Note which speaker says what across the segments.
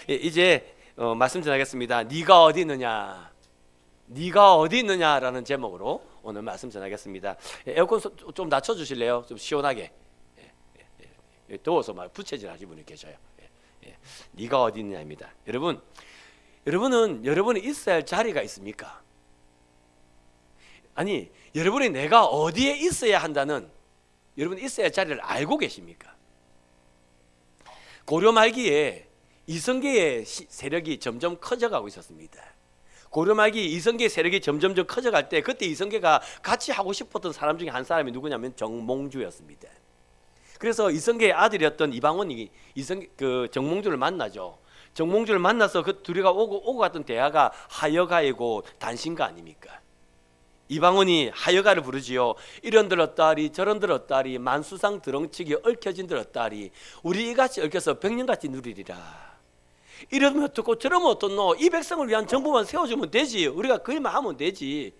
Speaker 1: 이제 말씀 전하겠습니다. 네가 어디 있느냐, 네가 어디 있느냐라는 제목으로 오늘 말씀 전하겠습니다. 에어컨 좀 낮춰주실래요? 좀 시원하게. 더워서 막 부채질하시는 분이 계셔요. 네가 어디 있느냐입니다. 여러분은 여러분이 있어야 할 자리가 있습니까? 아니, 여러분이 내가 어디에 있어야 한다는, 여러분이 있어야 할 자리를 알고 계십니까? 고려 말기에 이성계의 세력이 점점 커져가고 있었습니다. 고려 말기 이성계의 세력이 점점 커져갈 때, 그때 이성계가 같이 하고 싶었던 사람 중에 한 사람이 누구냐면 정몽주였습니다. 그래서 이성계의 아들이었던 이방원이 정몽주를 만나죠. 정몽주를 만나서 그 둘이가 오고 갔던 대화가 하여가이고 단신가 아닙니까? 이방원이 하여가를 부르지요. 이런 들었다리 저런 들었다리 만수상 드렁치기 얽혀진 들었다리 우리 이같이 얽혀서 백년같이 누리리라. 이러면 어떻고 저러면 어떻노? 이 백성을 위한 정부만 세워주면 되지. 우리가 그 일만 하면 되지.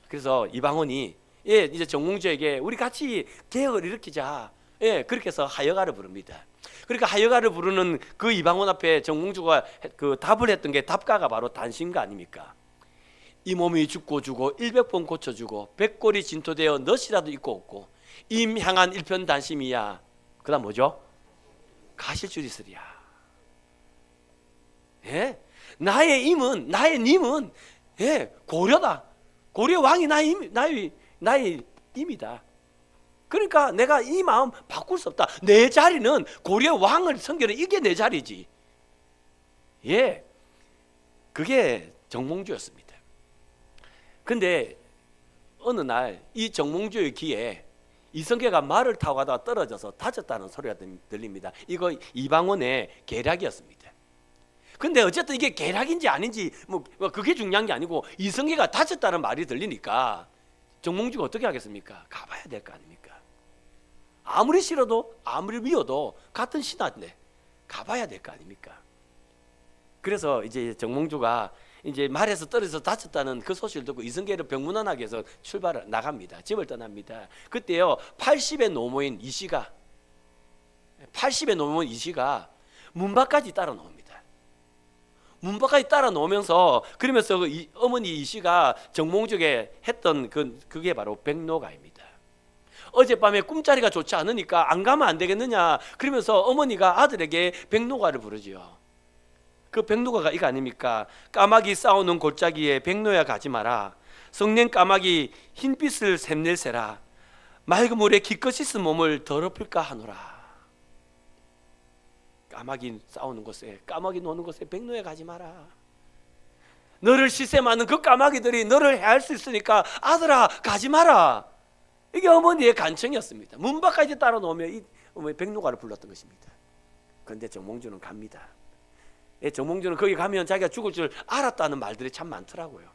Speaker 1: 그래서 이방원이 이제 정몽주에게 우리 같이 개혁을 일으키자. 그렇게 해서 하여가를 부릅니다. 그러니까 하여가를 부르는 그 이방원 앞에 정몽주가 그 답을 했던 게 답가가 바로 단신가 아닙니까? 이 몸이 죽고 주고 100번 고쳐주고 백골이 진토되어 넛이라도 있고 없고 임 향한 일편단심이야. 그 다음 뭐죠? 가실 줄 있으리야. 나의 님은 고려다. 고려 왕이 나의 임이다. 그러니까 내가 이 마음 바꿀 수 없다. 내 자리는 고려 왕을 섬기는 이게 내 자리지. 그게 정몽주였습니다. 근데 어느 날 이 정몽주의 귀에 이성계가 말을 타고 가다가 떨어져서 다쳤다는 소리가 들립니다. 이거 이방원의 계략이었습니다. 근데 어쨌든 이게 계략인지 아닌지 뭐 그게 중요한 게 아니고 이성계가 다쳤다는 말이 들리니까 정몽주가 어떻게 하겠습니까? 가봐야 될 거 아닙니까? 아무리 싫어도 아무리 미워도 같은 신하인데 가봐야 될 거 아닙니까? 그래서 이제 정몽주가 이제 말에서 떨어져서 다쳤다는 그 소식을 듣고 이성계를 병문안하게 해서 출발을 나갑니다. 집을 떠납니다. 그때요 80의 노모인 이씨가 문 밖까지 따라 놓습니다. 문 밖까지 따라 놓으면서 그러면서 어머니 이씨가 정몽주에게 했던 그게 바로 백노가입니다. 어젯밤에 꿈자리가 좋지 않으니까 안 가면 안 되겠느냐 그러면서 어머니가 아들에게 백노가를 부르지요. 그 백노가가 이거 아닙니까? 까마귀 싸우는 골짜기에 백노야 가지 마라. 성낸 까마귀 흰빛을 샘낼세라. 맑은 물에 기껏이 쓴 몸을 더럽힐까 하노라. 까마귀 싸우는 곳에, 까마귀 노는 곳에 백노야 가지 마라. 너를 시샘하는 그 까마귀들이 너를 해할 수 있으니까 아들아 가지 마라. 이게 어머니의 간청이었습니다. 문 밖까지 따라 놓으면 이 백노가를 불렀던 것입니다. 그런데 정몽주는 갑니다. 정몽주는 거기 가면 자기가 죽을 줄 알았다는 말들이 참 많더라고요.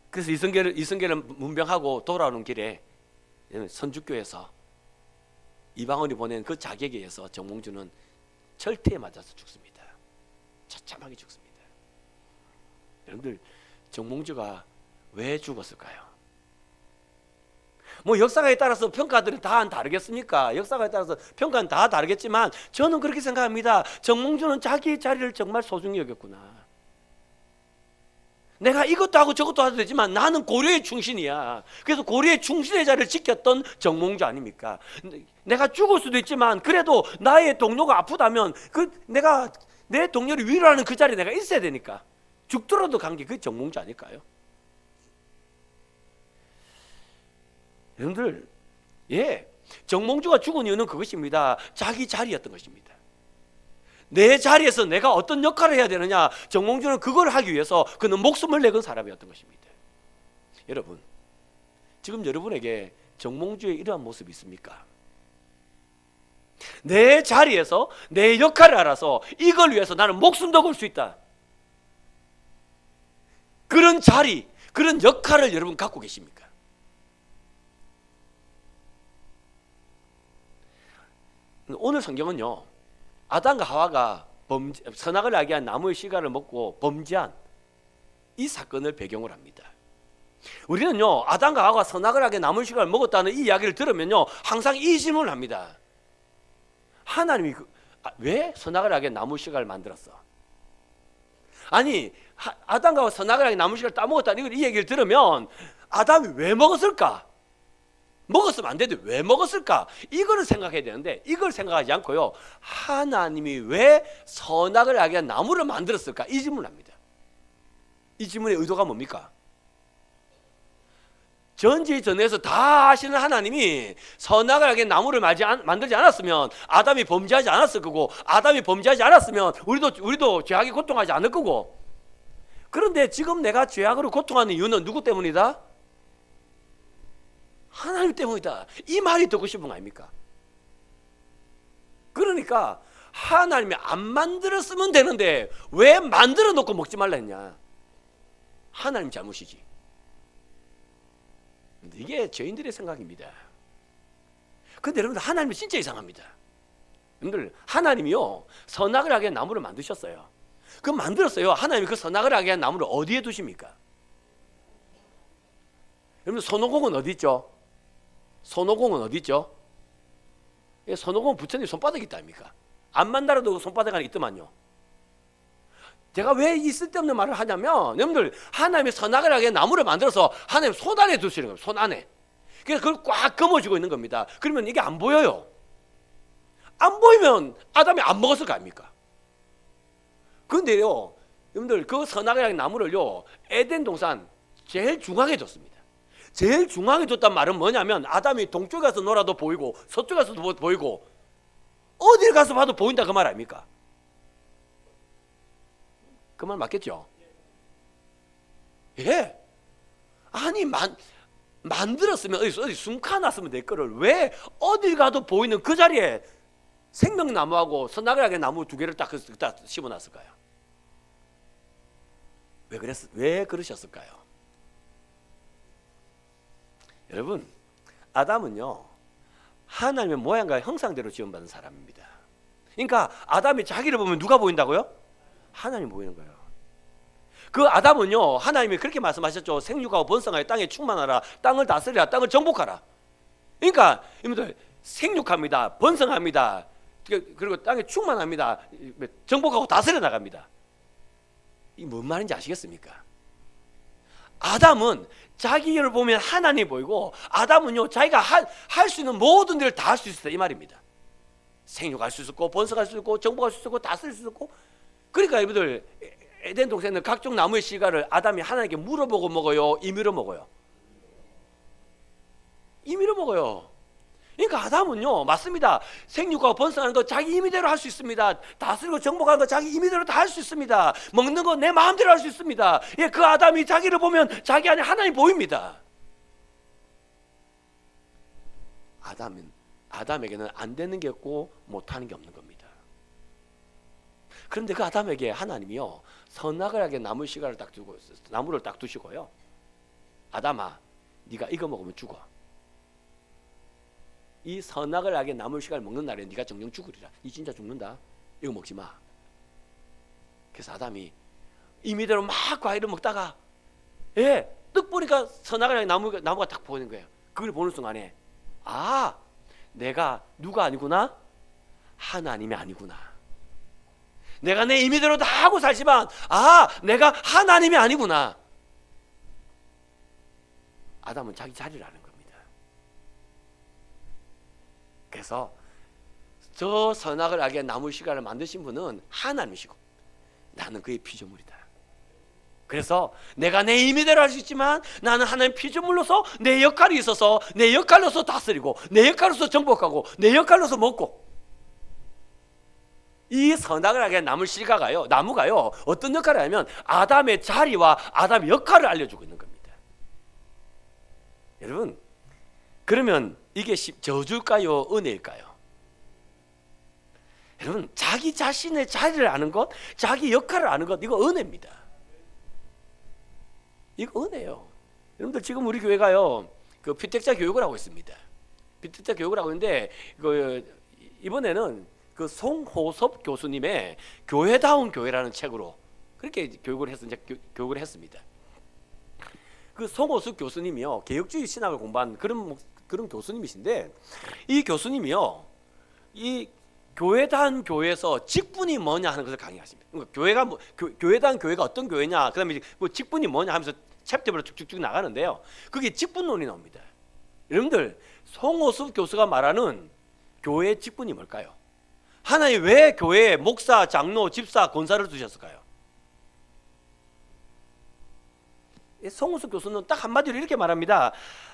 Speaker 1: 그래서 이성계를 문병하고 돌아오는 길에 선주교에서 이방원이 보낸 그 자객에 의해서 정몽주는 철퇴에 맞아서 죽습니다. 처참하게 죽습니다. 여러분들 정몽주가 왜 죽었을까요? 뭐 역사가에 따라서 평가들은 다 다르겠습니까? 역사가에 따라서 평가는 다 다르겠지만 저는 그렇게 생각합니다. 정몽주는 자기의 자리를 정말 소중히 여겼구나. 내가 이것도 하고 저것도 해도 되지만 나는 고려의 충신이야. 그래서 고려의 충신의 자리를 지켰던 정몽주 아닙니까? 내가 죽을 수도 있지만 그래도 나의 동료가 아프다면 내가 내 동료를 위로하는 그 자리에 내가 있어야 되니까 죽더라도 간 게 그게 정몽주 아닐까요? 여러분들, 정몽주가 죽은 이유는 그것입니다. 자기 자리였던 것입니다. 내 자리에서 내가 어떤 역할을 해야 되느냐, 정몽주는 그걸 하기 위해서 그는 목숨을 내건 사람이었던 것입니다. 여러분, 지금 여러분에게 정몽주의 이러한 모습이 있습니까? 내 자리에서 내 역할을 알아서 이걸 위해서 나는 목숨도 걸 수 있다. 그런 자리, 그런 역할을 여러분 갖고 계십니까? 오늘 성경은요, 아담과 하와가 선악을 알게 한 나무의 씨가를 먹고 범죄한 이 사건을 배경으로 합니다. 우리는요, 아담과 하와가 선악을 알게 나무의 씨가를 먹었다는 이 이야기를 들으면요, 항상 이 질문을 합니다. 하나님이 왜 선악을 알게 나무 씨가를 만들었어? 아니 아담과 선악을 알게 나무 씨가를 따먹었다 이 얘기를 들으면 아담이 왜 먹었을까? 먹었으면 안 되는데 왜 먹었을까? 이거를 생각해야 되는데 이걸 생각하지 않고요, 하나님이 왜 선악을 알게 한 나무를 만들었을까? 이 질문을 합니다. 이 질문의 의도가 뭡니까? 전지전능해서 다 아시는 하나님이 선악을 알게 나무를 만들지 않았으면 아담이 범죄하지 않았을 거고, 아담이 범죄하지 않았으면 우리도 죄악에 고통하지 않을 거고. 그런데 지금 내가 죄악으로 고통하는 이유는 누구 때문이다? 하나님 때문이다. 이 말이 듣고 싶은 거 아닙니까? 그러니까 하나님이 안 만들었으면 되는데 왜 만들어 놓고 먹지 말라 했냐? 하나님 잘못이지. 이게 죄인들의 생각입니다. 근데 여러분들, 하나님은 진짜 이상합니다. 여러분들, 하나님이요 선악을 하게 한 나무를 만드셨어요. 그 만들었어요. 하나님이 그 선악을 하게 한 나무를 어디에 두십니까? 여러분, 손오공은 어디 있죠? 손오공은 어디 있죠? 손오공은 부처님 손바닥에 있다 아닙니까? 안 만들어도 손바닥 안에 있더만요. 제가 왜 이 쓸데없는 말을 하냐면, 여러분들, 하나님이 선악을 하게 나무를 만들어서 하나님 손 안에 두시는 거예요. 손 안에. 그래서 그걸 꽉 감아주고 있는 겁니다. 그러면 이게 안 보여요. 안 보이면 아담이 안 먹었을 거 아닙니까? 그런데요, 여러분들, 그 선악을 하게 나무를요 에덴 동산 제일 중앙에 뒀습니다. 제일 중앙에 뒀단 말은 뭐냐면, 아담이 동쪽에 가서 놀아도 보이고 서쪽에 가서도 보이고 어딜 가서 봐도 보인다 그 말 아닙니까? 그 말 맞겠죠? 예. 아니 만들었으면 어디 숨가놨으면 될 거를 왜 어딜 가도 보이는 그 자리에 생명나무하고 선악을 하게 나무 두 개를 딱 심어놨을까요? 왜 그러셨을까요? 여러분, 아담은요 하나님의 모양과 형상대로 지음받은 사람입니다. 그러니까 아담이 자기를 보면 누가 보인다고요? 하나님 보이는 거예요. 그 아담은요 하나님이 그렇게 말씀하셨죠. 생육하고 번성하여 땅에 충만하라, 땅을 다스리라, 땅을 정복하라. 그러니까 여러분들, 생육합니다, 번성합니다, 그리고 땅에 충만합니다, 정복하고 다스려 나갑니다. 이 뭔 말인지 아시겠습니까? 아담은 자기를 보면 하나님이 보이고, 아담은요 자기가 할 수 있는 모든 일을 다 할 수 있다 이 말입니다. 생육할 수 있었고, 번성할 수 있고, 정복할 수 있고, 다스릴 수 있고. 그러니까 여러분들, 에덴 동산은 각종 나무의 씨가를 아담이 하나님께 물어보고 먹어요, 임의로 먹어요? 임의로 먹어요. 그러니까 아담은요 맞습니다, 생육하고 번성하는 거 자기 임의대로 할 수 있습니다. 다스리고 정복하는 거 자기 임의대로 다 할 수 있습니다. 먹는 거 내 마음대로 할 수 있습니다. 예, 그 아담이 자기를 보면 자기 안에 하나님 보입니다. 아담에게는 안 되는 게 없고 못하는 게 없는 겁니다. 그런데 그 아담에게 하나님이요 선악을 하게 나무를 딱 두시고요, 아담아 네가 이거 먹으면 죽어. 이 선악을 알게 나무 씨가를 먹는 날에 네가 정령 죽으리라. 니 진짜 죽는다. 이거 먹지 마. 그래서 아담이 임의대로 막 과일을 먹다가 떡 보니까 선악을 알게 나무가 딱 보이는 거예요. 그걸 보는 순간에 내가 누가 아니구나? 하나님이 아니구나. 내가 내 임의대로 다 하고 살지만 내가 하나님이 아니구나. 아담은 자기 자리를 아는 겁니다. 그래서 저 선악을 알게 나무 씨가를 만드신 분은 하나님이시고 나는 그의 피조물이다. 그래서 내가 내 임의대로 할 수 있지만 나는 하나님 피조물로서 내 역할이 있어서 내 역할로서 다스리고 내 역할로서 정복하고 내 역할로서 먹고. 이 선악을 알게 나무 씨가가요, 나무가요 어떤 역할을 하냐면 아담의 자리와 아담의 역할을 알려주고 있는 겁니다. 여러분, 그러면 이게 저주일까요, 은혜일까요? 여러분, 자기 자신의 자리를 아는 것, 자기 역할을 아는 것, 이거 은혜입니다. 이거 은혜예요. 여러분들, 지금 우리 교회가요 그 피택자 교육을 하고 있습니다. 피택자 교육을 하고 있는데 이번에는 그 송호섭 교수님의 교회다운 교회라는 책으로 그렇게 교육을 했습니다. 그 송호섭 교수님이요 개혁주의 신학을 공부한 그런 교수님이신데, 이 교수님이요 교회단 교회에서 직분이 뭐냐 하는 것을 강의하십니다. 그러니까 교회가 교회단 교회가 어떤 교회냐, 그다음에 뭐 직분이 뭐냐 하면서 챕터별로 쭉쭉쭉 나가는데요. 그게 직분론이 나옵니다. 여러분들, 송호섭 교수가 말하는 교회의 직분이 뭘까요? 하나님 왜 교회에 목사, 장로, 집사, 권사를 두셨을까요? 송호섭 교수는 딱 한마디로 이렇게 말합니다.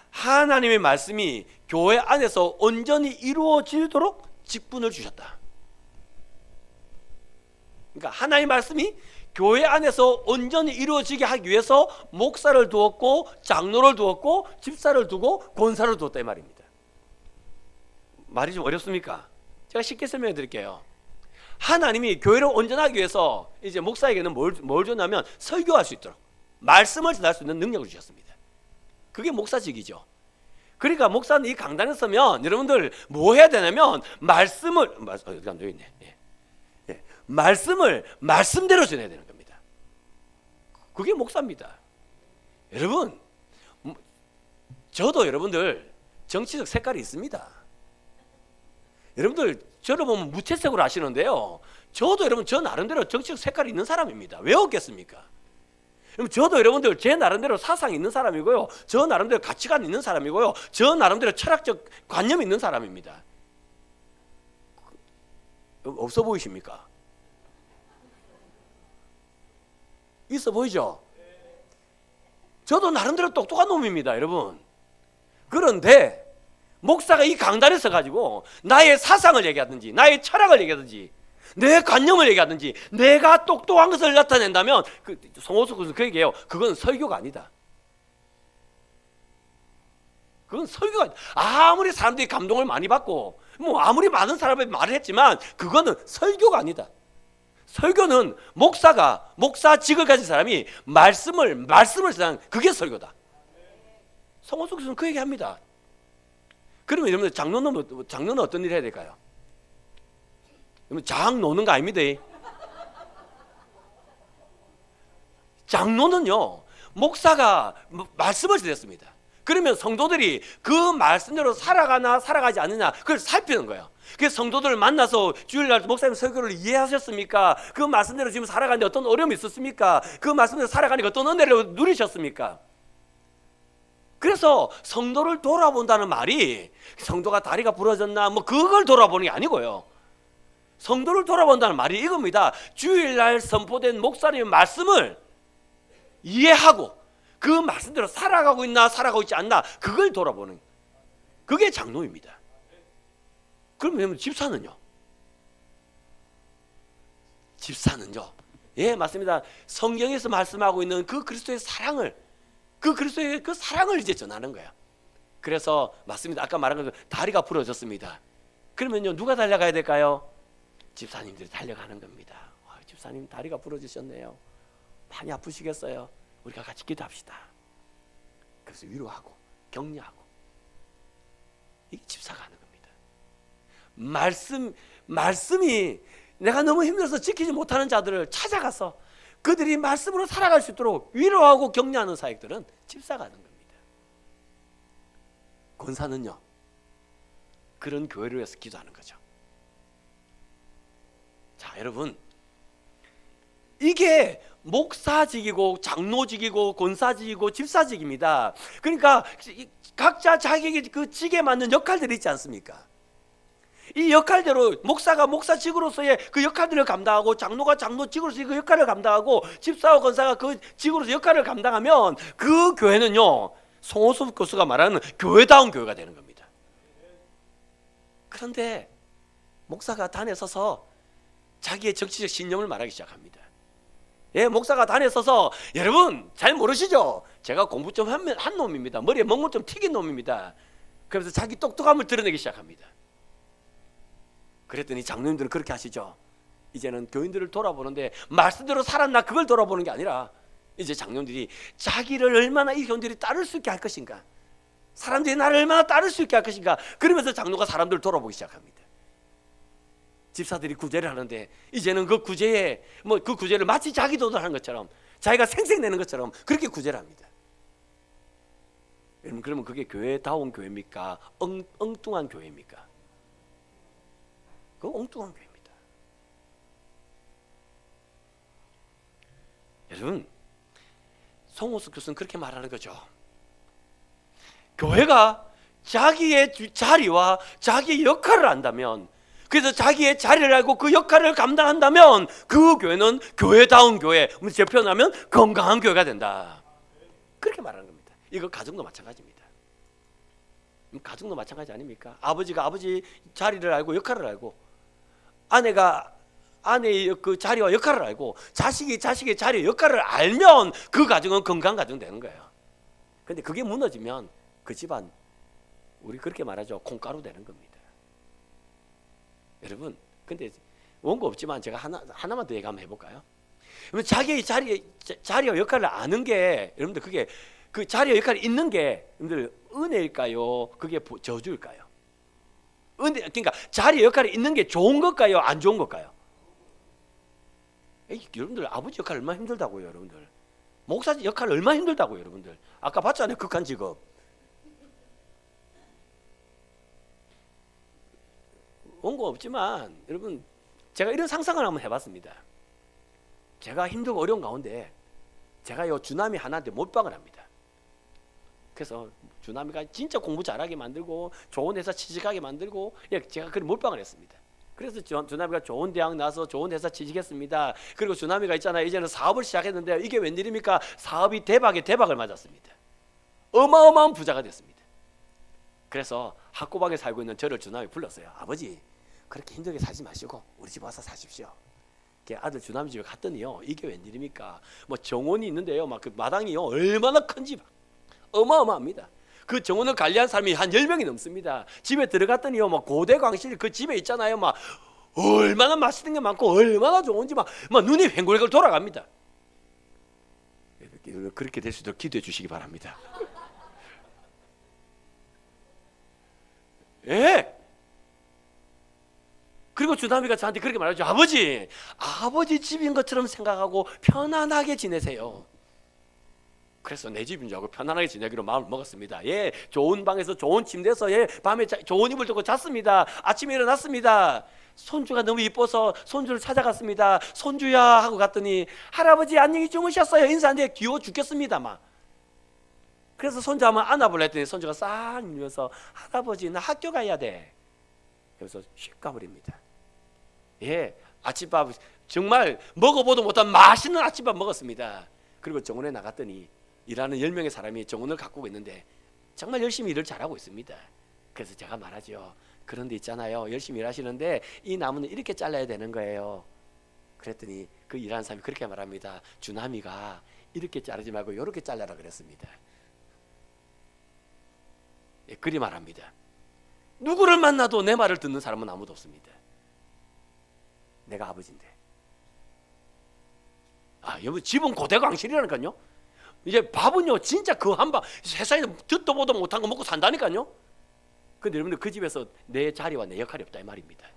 Speaker 1: 하나님의 말씀이 교회 안에서 온전히 이루어지도록 직분을 주셨다. 그러니까 하나님의 말씀이 교회 안에서 온전히 이루어지게 하기 위해서 목사를 두었고, 장로를 두었고, 집사를 두고, 권사를 두었다, 이 말입니다. 말이 좀 어렵습니까? 제가 쉽게 설명해 드릴게요. 하나님이 교회를 온전하기 위해서 이제 목사에게는 뭘 줬냐면 설교할 수 있도록, 말씀을 전할 수 있는 능력을 주셨습니다. 그게 목사직이죠. 그러니까 목사는 이 강단에 서면 여러분들 뭐 해야 되냐면 말씀을 말씀을 말씀대로 전해야 되는 겁니다. 그게 목사입니다. 여러분, 저도 여러분들 정치적 색깔이 있습니다. 여러분들 저를 보면 무채색으로 아시는데요, 저도 여러분 저 나름대로 정치적 색깔이 있는 사람입니다. 왜 없겠습니까? 그럼 저도 여러분들 제 나름대로 사상이 있는 사람이고요, 저 나름대로 가치관 있는 사람이고요, 저 나름대로 철학적 관념이 있는 사람입니다. 없어 보이십니까? 있어 보이죠? 저도 나름대로 똑똑한 놈입니다, 여러분. 그런데 목사가 이 강단에 서가지고 나의 사상을 얘기하든지, 나의 철학을 얘기하든지, 내 관념을 얘기하든지, 내가 똑똑한 것을 나타낸다면, 송호섭 교수는 그 얘기해요. 그건 설교가 아니다. 그건 설교가 아니다. 아무리 사람들이 감동을 많이 받고, 뭐 아무리 많은 사람이 말을 했지만, 그거는 설교가 아니다. 설교는 목사직을 가진 사람이 말씀을 전하는, 그게 설교다. 송호섭 교수는 그 얘기합니다. 그러면 여러분들 장로는 어떤 일을 해야 될까요? 장 노는 거 아닙니다. 장로는요, 목사가 말씀을 전했습니다. 그러면 성도들이 그 말씀대로 살아가나 살아가지 않느냐, 그걸 살피는 거예요. 그래서 성도들을 만나서 주일날 목사님 설교를 이해하셨습니까? 그 말씀대로 지금 살아가는데 어떤 어려움이 있었습니까? 그 말씀대로 살아가니까 어떤 은혜를 누리셨습니까? 그래서 성도를 돌아본다는 말이 성도가 다리가 부러졌나 뭐 그걸 돌아보는 게 아니고요, 성도를 돌아본다는 말이 이겁니다. 주일날 선포된 목사님의 말씀을 이해하고 그 말씀대로 살아가고 있나 살아가고 있지 않나, 그걸 돌아보는, 그게 장로입니다. 그러면 집사는요? 집사는요, 예, 맞습니다. 성경에서 말씀하고 있는 그 그리스도의 사랑을, 그리스도의 그 사랑을 이제 전하는 거야. 그래서 맞습니다. 아까 말한 것처럼 다리가 부러졌습니다. 그러면요, 누가 달려가야 될까요? 집사님들이 달려가는 겁니다. 집사님 다리가 부러지셨네요. 많이 아프시겠어요? 우리가 같이 기도합시다. 그래서 위로하고 격려하고, 이게 집사가 하는 겁니다. 말씀이 내가 너무 힘들어서 지키지 못하는 자들을 찾아가서 그들이 말씀으로 살아갈 수 있도록 위로하고 격려하는 사역들은 집사가 하는 겁니다. 권사는요, 그런 교회를 위해서 기도하는 거죠. 자, 여러분, 이게 목사직이고 장로직이고 권사직이고 집사직입니다. 그러니까 각자 자기에게 그 직에 맞는 역할들이 있지 않습니까? 이 역할대로 목사가 목사직으로서의 그 역할들을 감당하고, 장로가 장로직으로서의 그 역할을 감당하고, 집사와 권사가 그 직으로서 역할을 감당하면 그 교회는요, 송호섭 교수가 말하는 교회다운 교회가 되는 겁니다. 그런데 목사가 단에 서서 자기의 정치적 신념을 말하기 시작합니다. 예, 목사가 단에 서서, 여러분 잘 모르시죠? 제가 공부 좀 한 놈입니다. 머리에 먹물 좀 튀긴 놈입니다. 그래서 자기 똑똑함을 드러내기 시작합니다. 그랬더니 장로님들은 그렇게 하시죠. 이제는 교인들을 돌아보는데 말씀대로 살았나 그걸 돌아보는 게 아니라, 이제 장로님들이 자기를 얼마나 이 교인들이 따를 수 있게 할 것인가, 사람들이 나를 얼마나 따를 수 있게 할 것인가, 그러면서 장로가 사람들을 돌아보기 시작합니다. 집사들이 구제를 하는데 이제는 그 구제에 그 구제를 마치 자기 돈을 하는 것처럼, 자기가 생색내는 것처럼 그렇게 구제를 합니다. 여러분, 그러면 그게 교회다운 교회입니까? 엉뚱한 교회입니까? 그 엉뚱한 교회입니다. 여러분, 송호수 교수는 그렇게 말하는 거죠. 교회가 자기의 자리와 자기의 역할을 안다면, 그래서 자기의 자리를 알고 그 역할을 감당한다면 그 교회는 교회다운 교회, 제 표현하면 건강한 교회가 된다. 그렇게 말하는 겁니다. 이거 가정도 마찬가지입니다. 가정도 마찬가지 아닙니까? 아버지가 아버지 자리를 알고 역할을 알고, 아내가 아내의 그 자리와 역할을 알고, 자식이 자식의 자리와 역할을 알면 그 가정은 건강한 가정 되는 거예요. 근데 그게 무너지면 그 집안, 우리 그렇게 말하죠, 콩가루 되는 겁니다. 여러분, 근데 원고 없지만 제가 하나만 더 얘기 한번 해볼까요? 자기의 자리와 역할을 아는 게, 여러분들, 그게 그 자리와 역할이 있는 게 여러분들 은혜일까요? 그게 저주일까요? 그러니까 자리와 역할이 있는 게 좋은 것까요? 안 좋은 것까요? 여러분들, 아버지 역할 얼마나 힘들다고요, 여러분들. 목사 역할 얼마나 힘들다고요, 여러분들. 아까 봤잖아요, 극한 직업. 원고 없지만 여러분, 제가 이런 상상을 한번 해봤습니다. 제가 힘들고 어려운 가운데 제가 요 주남이 하나한테 몰빵을 합니다. 그래서 주남이가 진짜 공부 잘하게 만들고 좋은 회사 취직하게 만들고, 제가 그런 몰빵을 했습니다. 그래서 주남이가 좋은 대학 나서 좋은 회사 취직했습니다. 그리고 주남이가 있잖아요, 이제는 사업을 시작했는데 이게 웬일입니까? 사업이 대박을 맞았습니다. 어마어마한 부자가 됐습니다. 그래서 학고방에 살고 있는 저를 주남이 불렀어요. 아버지, 그렇게 힘들게 살지 마시고 우리 집 와서 사십시오. 아들 주남이 집에 갔더니요, 이게 웬일입니까? 뭐 정원이 있는데요, 막 그 마당이요, 얼마나 큰 집, 어마어마합니다. 그 정원을 관리한 사람이 한 10명이 넘습니다. 집에 들어갔더니요, 막 고대 광실 그 집에 있잖아요, 막 얼마나 맛있는 게 많고 얼마나 좋은지 막 눈이 횡굴횡굴 돌아갑니다. 그렇게 될 수 있도록 기도해 주시기 바랍니다. 예. 그리고 주남이가 저한테 그렇게 말하죠. 아버지 집인 것처럼 생각하고 편안하게 지내세요. 그래서 내 집인 줄 알고 편안하게 지내기로 마음을 먹었습니다. 좋은 방에서 좋은 침대에서 밤에 좋은 이불 덮고 잤습니다. 아침에 일어났습니다. 손주가 너무 이뻐서 손주를 찾아갔습니다. 손주야 하고 갔더니 할아버지 안녕히 주무셨어요. 인사하는데 귀여워 죽겠습니다. 막. 그래서 손주 한번 안아보려 했더니 손주가 싹 밀면서 할아버지 나 학교 가야 돼. 그래서 휙 가버립니다. 아침밥 정말 먹어보도 못한 맛있는 아침밥 먹었습니다. 그리고 정원에 나갔더니 일하는 10명의 사람이 정원을 가꾸고 있는데 정말 열심히 일을 잘하고 있습니다. 그래서 제가 말하죠. 그런데 있잖아요, 열심히 일하시는데 이 나무는 이렇게 잘라야 되는 거예요. 그랬더니 그 일하는 사람이 그렇게 말합니다. 주남이가 이렇게 자르지 말고 이렇게 잘라라 그랬습니다. 그리 말합니다. 누구를 만나도 내 말을 듣는 사람은 아무도 없습니다. 내가 아버지인데. 여러분, 집은 고대광실이라니까요. 이제 밥은요, 진짜 그 한방 세상에서 듣도 보도 못한 거 먹고 산다니까요. 근데 여러분들, 그 집에서 내 자리와 내 역할이 없다 이 말입니다.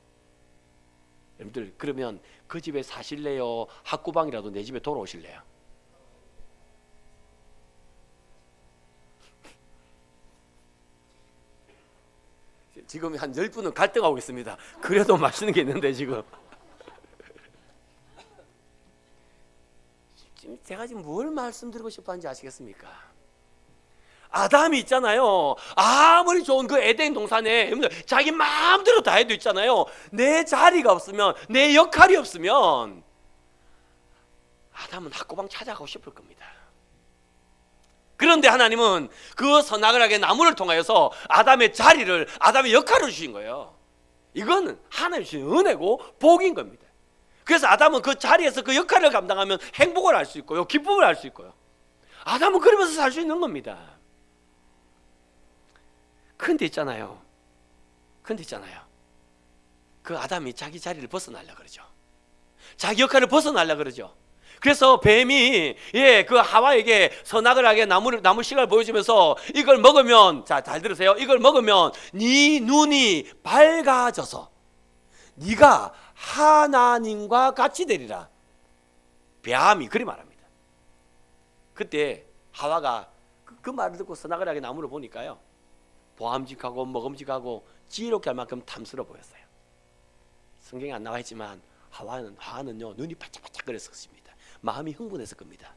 Speaker 1: 여러분들, 그러면 그 집에 사실래요? 학구방이라도 내 집에 돌아오실래요? 지금 한 10분은 갈등하고 있습니다. 그래도 맛있는 게 있는데 지금 제가 지금 뭘 말씀드리고 싶어 하는지 아시겠습니까? 아담이 있잖아요, 아무리 좋은 그 에덴 동산에 자기 마음대로 다 해도 있잖아요, 내 자리가 없으면, 내 역할이 없으면 아담은 학고방 찾아가고 싶을 겁니다. 그런데 하나님은 그 선악을 하게 나무를 통하여서 아담의 자리를, 아담의 역할을 주신 거예요. 이거는 하나님 주신 은혜고 복인 겁니다. 그래서 아담은 그 자리에서 그 역할을 감당하면 행복을 알 수 있고요, 기쁨을 알 수 있고요. 아담은 그러면서 살 수 있는 겁니다. 근데 있잖아요, 그 아담이 자기 자리를 벗어나려고 그러죠. 자기 역할을 벗어나려고 그러죠. 그래서 뱀이 그 하와에게 선악을 하게 나무 씨를 보여주면서 이걸 먹으면, 자, 잘 들으세요, 이걸 먹으면 네 눈이 밝아져서 네가 하나님과 같이 되리라. 뱀이 그리 말합니다. 그때 하와가 그 말을 듣고 선악을 하게 나무를 보니까요, 보암직하고 먹음직하고 지혜롭게 할 만큼 탐스러워 보였어요. 성경에 안 나와 있지만 하와는요 눈이 반짝반짝 거렸을 것입니다. 마음이 흥분했을 겁니다.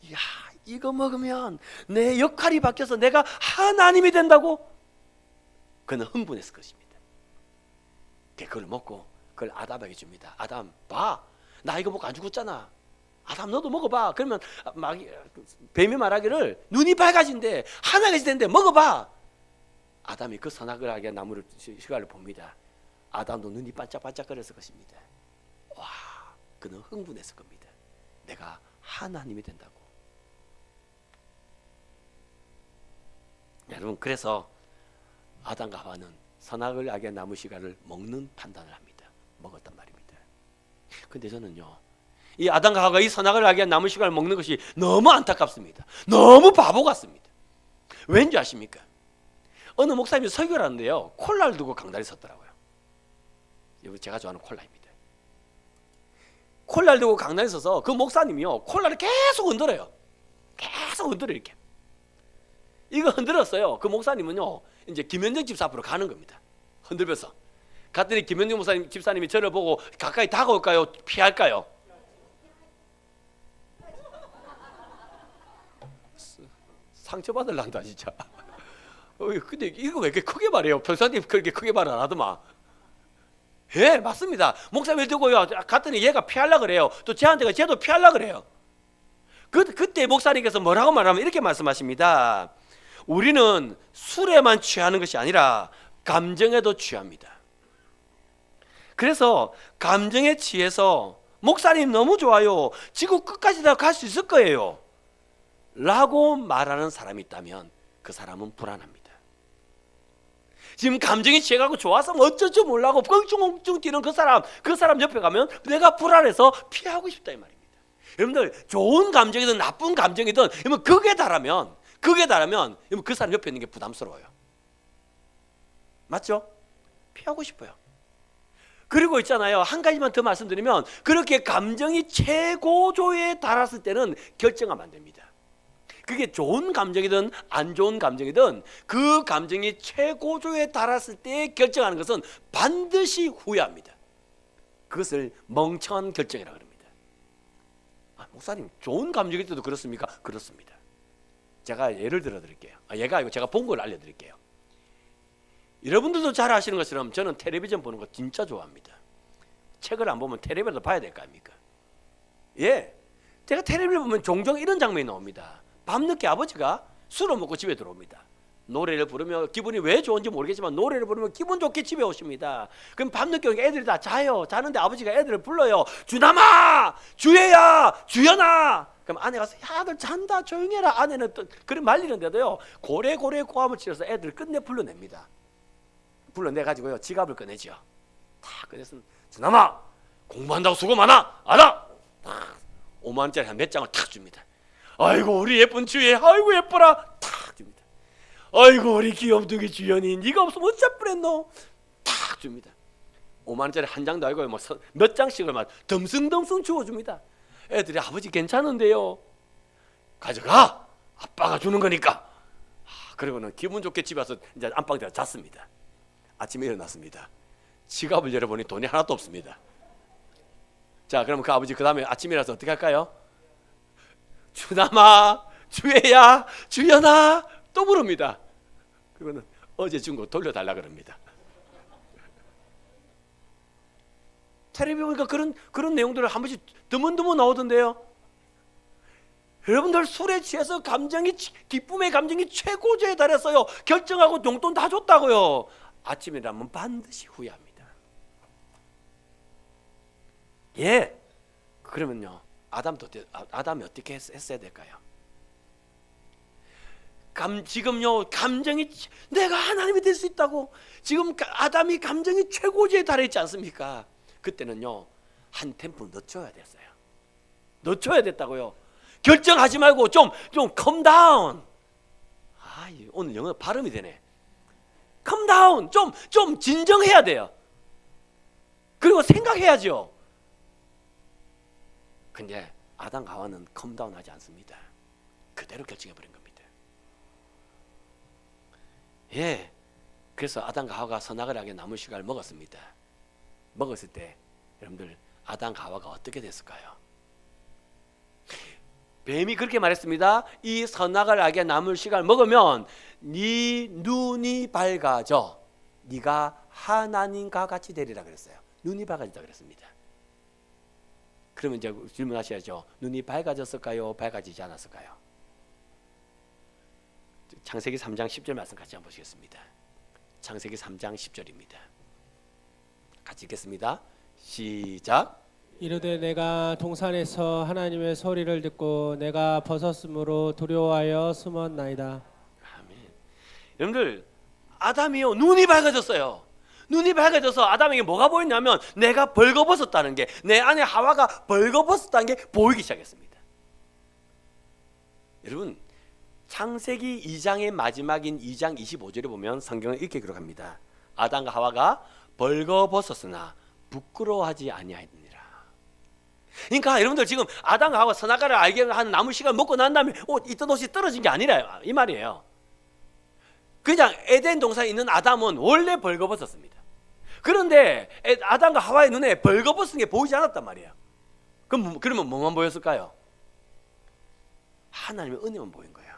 Speaker 1: 이야, 이거 먹으면 내 역할이 바뀌어서 내가 하나님이 된다고? 그는 흥분했을 것입니다. 그걸 먹고 그걸 아담에게 줍니다. 아담 봐, 나 이거 먹고 안 죽었잖아. 아담 너도 먹어봐. 그러면 막 뱀이 말하기를 눈이 밝아진대, 하나가 된대, 먹어봐. 아담이 그 선악을 알게 나무를 시간을 봅니다. 아담도 눈이 반짝반짝거렸을 것입니다. 와, 그는 흥분했을 겁니다. 내가 하나님이 된다고. 여러분, 그래서 아담과 하와는 선악을 알게 나무 시간을 먹는 판단을 합니다. 먹었단 말입니다. 근데 저는요, 이 아담과 하와가 이 선악을 알게 나무 시간을 먹는 것이 너무 안타깝습니다. 너무 바보 같습니다. 왠지 아십니까? 어느 목사님이 설교를 하는데요, 콜라를 두고 강단에 섰더라고요. 여기 제가 좋아하는 콜라입니다. 콜라를 두고 강단에 서서 그 목사님이요, 콜라를 계속 흔들어요. 계속 흔들어요, 이렇게. 이거 흔들었어요. 그 목사님은요, 이제 김현정 집사 앞으로 가는 겁니다. 흔들면서. 갔더니 김현정 집사님이 저를 보고 가까이 다가올까요? 피할까요? 상처받을란다 진짜. 근데 이거 왜 이렇게 크게 말해요? 변사님 그렇게 크게 말 안 하더만. 예, 맞습니다. 목사님을 두고요, 갔더니 얘가 피하려고 그래요. 또 쟤도 피하려고 그래요. 그때 목사님께서 뭐라고 말하면 이렇게 말씀하십니다. 우리는 술에만 취하는 것이 아니라 감정에도 취합니다. 그래서 감정에 취해서 목사님 너무 좋아요, 지구 끝까지 다 갈 수 있을 거예요 라고 말하는 사람이 있다면 그 사람은 불안합니다. 지금 감정이 취해가고 좋아서 어쩔 줄 몰라고 껑충껑충 뛰는 그 사람 옆에 가면 내가 불안해서 피하고 싶다 이 말입니다. 여러분들, 좋은 감정이든 나쁜 감정이든 극에 달하면 그 사람 옆에 있는 게 부담스러워요. 맞죠? 피하고 싶어요. 그리고 있잖아요, 한 가지만 더 말씀드리면, 그렇게 감정이 최고조에 달았을 때는 결정하면 안 됩니다. 그게 좋은 감정이든 안 좋은 감정이든 그 감정이 최고조에 달았을 때 결정하는 것은 반드시 후회합니다. 그것을 멍청한 결정이라고 합니다. 목사님, 좋은 감정일 때도 그렇습니까? 그렇습니다. 제가 예를 들어 드릴게요. 얘가 아니고 제가 본 걸 알려드릴게요. 여러분들도 잘 아시는 것처럼 저는 텔레비전 보는 거 진짜 좋아합니다. 책을 안 보면 텔레비전도 봐야 될 거 아닙니까? 예, 제가 텔레비전 보면 종종 이런 장면이 나옵니다. 밤늦게 아버지가 술을 먹고 집에 들어옵니다. 노래를 부르며, 기분이 왜 좋은지 모르겠지만 노래를 부르며 기분 좋게 집에 오십니다. 그럼 밤늦게 오니까 애들이 다 자요. 자는데 아버지가 애들을 불러요. 주남아, 주혜야, 주연아. 그럼 아내가 가서, 야, 아들 잔다, 조용히 해라. 아내는 또 그래 말리는데도요, 고래고래 고함을 치면서 애들을 끝내 불러냅니다. 불러내가지고요, 지갑을 꺼내죠. 다 꺼내서, 주남아, 공부한다고 수고 많아, 알아? 5만 원짜리 한 몇 장을 탁 줍니다. 아이고 우리 예쁜 주혜, 아이고 예뻐라, 탁 줍니다. 아이고 우리 귀염둥이 주연이, 네가 없으면 어쩔 뻔했노, 탁 줍니다. 5만 원짜리 한 장도 아니고 몇 장씩을 막 덤승덤승 주워줍니다. 애들이, 아버지 괜찮은데요? 가져가, 아빠가 주는 거니까. 그리고는 기분 좋게 집에 와서 이제 안방에 잤습니다. 아침에 일어났습니다. 지갑을 열어보니 돈이 하나도 없습니다. 자, 그럼 그 아버지 그 다음에 아침에 일어나서 어떻게 할까요? 주남아, 주혜야, 주연아, 또 부릅니다. 그거는 어제 준 거 돌려달라 그럽니다. 텔레비전 보니까 그런 내용들을 한 번씩 드문드문 나오던데요. 여러분들, 술에 취해서 기쁨의 감정이 최고조에 달했어요. 결정하고 용돈 다 줬다고요. 아침에 일어나면 반드시 후회합니다. 예, 그러면요, 아담이 어떻게 했어야 될까요? 지금요, 감정이, 내가 하나님이 될 수 있다고, 지금 아담이 감정이 최고조에 달했지 않습니까? 그때는요, 한 템포 늦춰야 됐어요. 늦춰야 됐다고요. 결정하지 말고 좀 calm down. 오늘 영어 발음이 되네. calm down. 좀 진정해야 돼요. 그리고 생각해야죠. 근데 아담과 하와는 calm down 하지 않습니다. 그대로 결정해버린 겁니다. 예, 그래서 아담과 하와가 선악을 알게 나무 씨가를 먹었습니다. 먹었을 때 여러분들 아담과 하와가 어떻게 됐을까요? 뱀이 그렇게 말했습니다. 이 선악을 알게 나물 씨를 먹으면 네 눈이 밝아져 네가 하나님과 같이 되리라 그랬어요. 눈이 밝아진다 그랬습니다. 그러면 이제 질문하셔야죠. 눈이 밝아졌을까요? 밝아지지 않았을까요? 창세기 3장 10절 말씀 같이 한번 보시겠습니다. 창세기 3장 10절입니다. 같이 읽겠습니다. 시작.
Speaker 2: 이르되 내가 동산에서 하나님의 소리를 듣고 내가 벗었으므로 두려워하여 숨었나이다.
Speaker 1: 아멘. 여러분들 아담이요 눈이 밝아졌어요. 눈이 밝아져서 아담에게 뭐가 보였냐면 내가 벌거벗었다는 게, 내 안에 하와가 벌거벗었다는 게 보이기 시작했습니다. 여러분 창세기 2장의 마지막인 2장 25절에 보면 성경은 이렇게 기록합니다. 아담과 하와가 벌거벗었으나 부끄러워하지 아니하였느니라. 그러니까 여러분들 지금 아담과 하와 선악과를 알게 하는 나무 씨가 먹고 난 다음에 있던 옷이 떨어진 게 아니라 이 말이에요. 그냥 에덴 동산에 있는 아담은 원래 벌거벗었습니다. 그런데 아담과 하와의 눈에 벌거벗은 게 보이지 않았단 말이에요. 그러면 뭐만 보였을까요? 하나님의 은혜만 보인 거예요.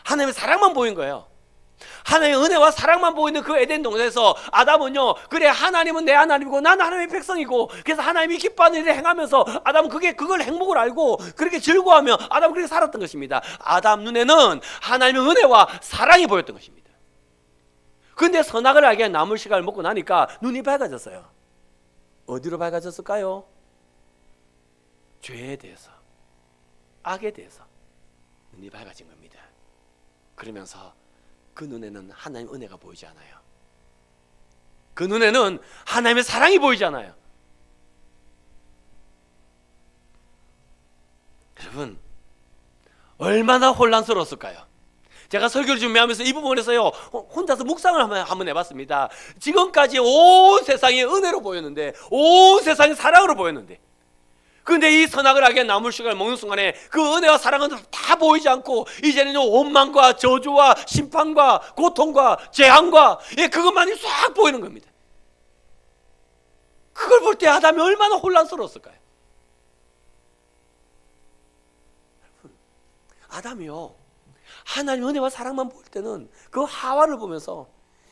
Speaker 1: 하나님의 사랑만 보인 거예요. 하나님의 은혜와 사랑만 보이는 그 에덴 동산에서 아담은요, 그래 하나님은 내 하나님이고 나는 하나님의 백성이고, 그래서 하나님이 기뻐하는 일을 행하면서 아담은 그걸 행복을 알고 그렇게 즐거워하며 아담은 그렇게 살았던 것입니다. 아담 눈에는 하나님의 은혜와 사랑이 보였던 것입니다. 그런데 선악을 알게 한 나물 씨를 먹고 나니까 눈이 밝아졌어요. 어디로 밝아졌을까요? 죄에 대해서, 악에 대해서 눈이 밝아진 겁니다. 그러면서 그 눈에는 하나님의 은혜가 보이지 않아요. 그 눈에는 하나님의 사랑이 보이지 않아요. 여러분 얼마나 혼란스러웠을까요? 제가 설교를 준비하면서 이 부분에서요 혼자서 묵상을 한번 해봤습니다. 지금까지 온 세상이 은혜로 보였는데, 온 세상이 사랑으로 보였는데, 그런데 이 선악을 알게 나물 씨를 먹는 순간에 그 은혜와 사랑은 다 보이지 않고 이제는 원망과 저주와 심판과 고통과 재앙과 그것만이 싹 보이는 겁니다. 그걸 볼 때 아담이 얼마나 혼란스러웠을까요? 아담이요 하나님의 은혜와 사랑만 볼 때는 그 하와를 보면서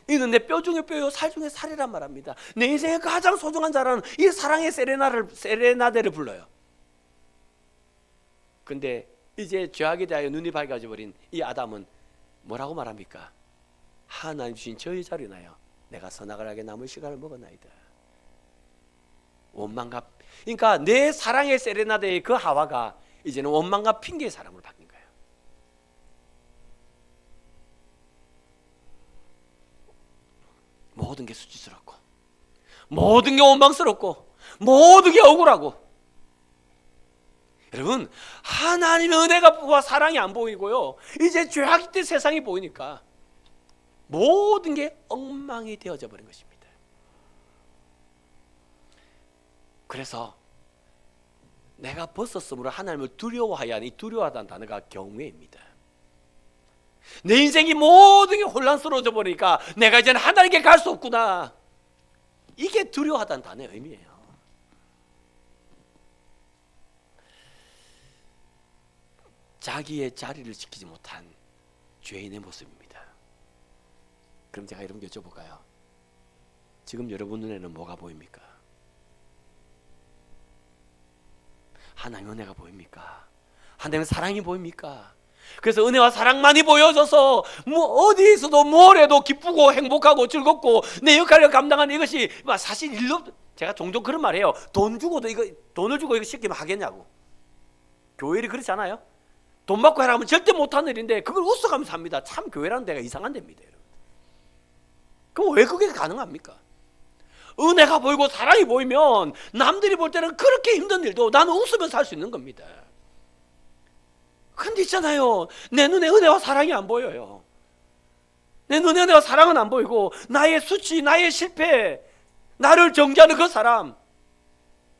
Speaker 1: 이는 내 뼈 중에 뼈요 살 중에 살이란 말합니다. 내 인생의 가장 소중한 자라는 이 사랑의 세레나데를 불러요. 근데 이제 죄악에 대하여 눈이 밝아져 버린 이 아담은 뭐라고 말합니까? 하나님 주신 저의 자리나요 내가 선악을 알게 남을 시간을 먹었나이다. 원망과, 그러니까 내 사랑의 세레나데의 그 하와가 이제는 원망과 핑계의 사람으로 바뀐 거예요. 모든 게 수치스럽고, 모든 게 원망스럽고, 모든 게 억울하고. 여러분 하나님의 은혜가 사랑이 안 보이고요, 이제 죄악의 때 세상이 보이니까 모든 게 엉망이 되어져 버린 것입니다. 그래서 내가 벗었으므로 하나님을 두려워하야 하는 이 두려워하다는 단어가 경외입니다. 내 인생이 모든 게 혼란스러워져 버리니까 내가 이제는 하나님께 갈 수 없구나, 이게 두려워하다는 단어의 의미예요. 자기의 자리를 지키지 못한 죄인의 모습입니다. 그럼 제가 여러분 여쭤볼까요? 지금 여러분 눈에는 뭐가 보입니까? 하나님의 은혜가 보입니까? 하나님의 사랑이 보입니까? 그래서 은혜와 사랑만이 보여져서 어디에서도 뭘 해도 기쁘고 행복하고 즐겁고 내 역할을 감당하는 이것이 사실 일로, 제가 종종 그런 말 해요. 돈을 주고 이거 시키면 하겠냐고. 교회 일이 그렇지 않아요? 돈 받고 하라면 절대 못하는 일인데 그걸 웃어가면서 합니다. 참 교회라는 데가 이상한 데입니다, 여러분. 그럼 왜 그게 가능합니까? 은혜가 보이고 사랑이 보이면 남들이 볼 때는 그렇게 힘든 일도 나는 웃으면서 할 수 있는 겁니다. 근데 있잖아요, 내 눈에 은혜와 사랑이 안 보여요. 내 눈에 은혜와 사랑은 안 보이고 나의 수치, 나의 실패, 나를 정죄하는 그 사람,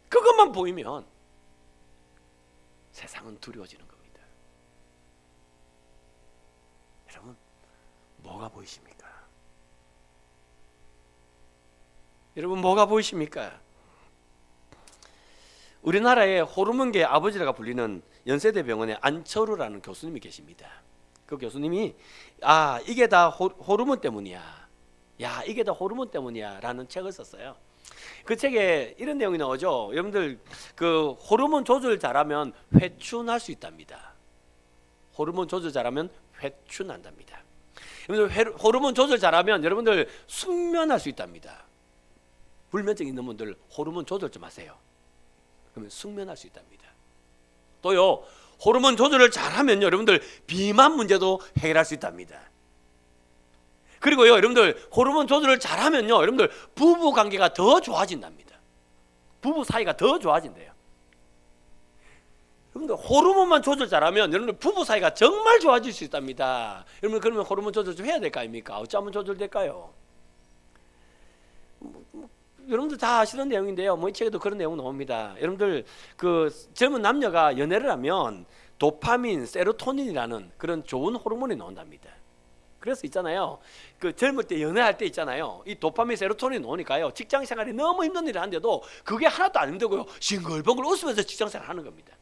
Speaker 1: 그것만 보이면 세상은 두려워지는 겁니다. 여러분 뭐가 보이십니까? 여러분 뭐가 보이십니까? 우리나라의 호르몬계 아버지라고 불리는 연세대병원의 안철우라는 교수님이 계십니다. 그 교수님이 이게 다 호르몬 때문이야. 야, 이게 다 호르몬 때문이야 라는 책을 썼어요. 그 책에 이런 내용이 나오죠. 여러분들 그 호르몬 조절 잘하면 회춘할 수 있답니다. 호르몬 조절 잘하면 회춘한답니다. 여러분들 호르몬 조절 잘하면 여러분들 숙면할 수 있답니다. 불면증 있는 분들 호르몬 조절 좀 하세요. 그러면 숙면할 수 있답니다. 또요, 호르몬 조절을 잘하면 여러분들 비만 문제도 해결할 수 있답니다. 그리고요, 여러분들 호르몬 조절을 잘하면요, 여러분들 부부 관계가 더 좋아진답니다. 부부 사이가 더 좋아진대요. 여러분들 호르몬만 조절 잘하면 여러분들 부부 사이가 정말 좋아질 수 있답니다. 여러분 그러면 호르몬 조절 좀 해야 될 거 아닙니까? 어쩌면 조절될까요? 여러분들 다 아시는 내용인데요. 이 책에도 그런 내용 나옵니다. 여러분들 그 젊은 남녀가 연애를 하면 도파민, 세로토닌이라는 그런 좋은 호르몬이 나온답니다. 그래서 있잖아요. 그 젊을 때 연애할 때 있잖아요. 이 도파민, 세로토닌이 나오니까요. 직장 생활이 너무 힘든 일을 하는데도 그게 하나도 안 힘들고요. 싱글벙글 웃으면서 직장 생활 하는 겁니다.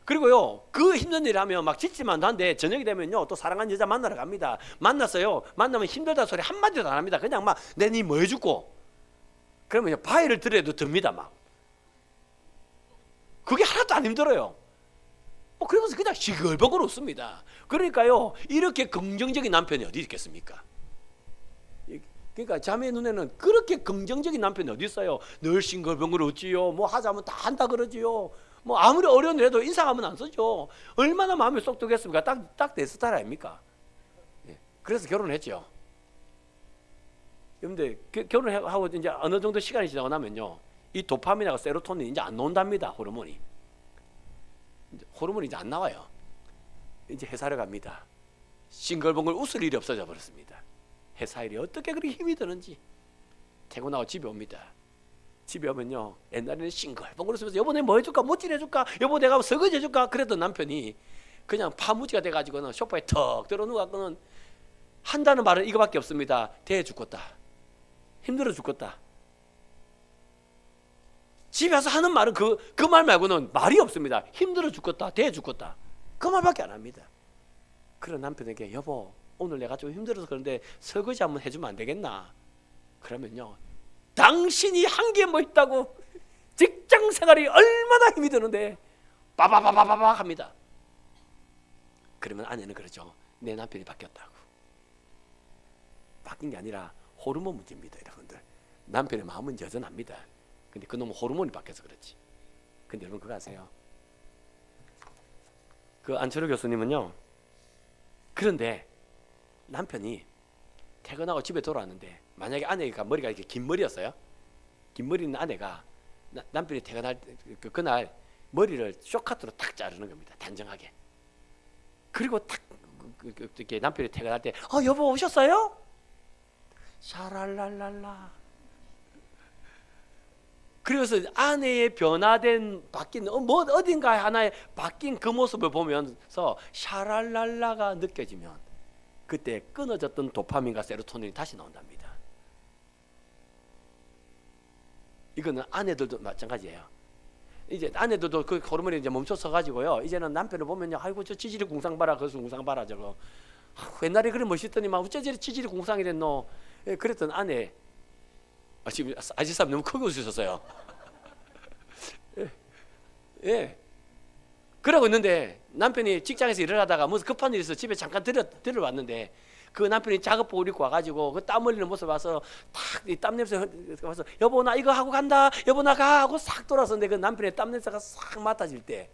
Speaker 1: 그리고요, 그 힘든 일을 하면 막 지치만도 한데 저녁이 되면요, 또 사랑하는 여자 만나러 갑니다. 만나서요, 만나면 힘들다 소리 한마디도 안 합니다. 그냥 막 내 니 뭐 해주고. 그러면 바위를 들여도 듭니다. 막 그게 하나도 안 힘들어요. 그러면서 그냥 시글벙글 웃습니다. 그러니까요, 이렇게 긍정적인 남편이 어디 있겠습니까? 그러니까 자매 눈에는 그렇게 긍정적인 남편이 어디 있어요? 늘 싱글벙글 웃지요. 뭐 하자면 다 한다 그러지요. 뭐 아무리 어려운 일 해도 인사하면 안 쓰죠. 얼마나 마음이 쏙독했습니까? 딱 내 스타일 아닙니까? 그래서 결혼했죠. 여러분들 결혼하고 이제 어느 정도 시간이 지나고 나면요, 이 도파민하고 세로토닌이 이제 안 나온답니다. 호르몬이 이제 안 나와요. 이제 회사를 갑니다. 싱글벙글 웃을 일이 없어져 버렸습니다. 회사 일이 어떻게 그렇게 힘이 드는지. 퇴근하고 집에 옵니다. 집에 오면요, 옛날에는 싱글벙글 웃으면서 여보 내가 뭐 해줄까, 못질 해줄까, 여보 내가 설거지 해줄까 그랬던 남편이 그냥 파무지가 돼가지고는 소파에 턱 들어 누워갖고는 한다는 말은 이거밖에 없습니다. 대해 죽겠다, 힘들어 죽겠다. 집에 와서 하는 말은 그 말 말고는 말이 없습니다. 힘들어 죽겠다, 대해 죽겠다, 그 말밖에 안 합니다. 그런 남편에게 여보 오늘 내가 좀 힘들어서 그런데 설거지 한번 해주면 안 되겠나? 그러면요, 당신이 한 게 뭐 있다고, 직장 생활이 얼마나 힘이 드는데 빠바바바바바 합니다. 그러면 아내는 그러죠. 내 남편이 바뀌었다고. 바뀐 게 아니라 호르몬 문제입니다. 여러분들 남편의 마음은 여전합니다. 근데 그놈은 호르몬이 바뀌어서 그렇지. 근데 여러분 그거 아세요? 그 안철호 교수님은요, 그런데 남편이 퇴근하고 집에 돌아왔는데 만약에 아내가 머리가 이렇게 긴 머리였어요. 긴 머리 있는 아내가 남편이 퇴근할 때 그날 머리를 쇼카트로 탁 자르는 겁니다. 단정하게. 그리고 탁 이렇게 남편이 퇴근할 때 여보 오셨어요? 샤랄랄랄라. 그래서 아내의 변화된 바뀐 뭐 어딘가에 하나에 바뀐 그 모습을 보면서 샤랄랄라가 느껴지면 그때 끊어졌던 도파민과 세로토닌이 다시 나온답니다. 이거는 아내들도 마찬가지예요. 이제 아내들도 그 호르몬이 이제 멈춰서 가지고요, 이제는 남편을 보면요, 아이고 저 치질이 궁상 봐라, 그래서 궁상 봐라 저거. 옛날에 그래 멋있더니만 어째 치질이 궁상이 됐노? 그랬던 아내. 지금 아지사님 너무 크게 웃으셨어요. 예. 그러고 있는데 남편이 직장에서 일을 하다가 무슨 급한 일이 있어서 집에 잠깐 들어왔는데 그 남편이 작업복 입고 와가지고 그 땀 흘리는 모습 봐서 탁 땀 냄새 와서 여보 나 이거 하고 간다, 여보 나 가 하고 싹 돌아서는데 그 남편의 땀 냄새가 싹 맡아질 때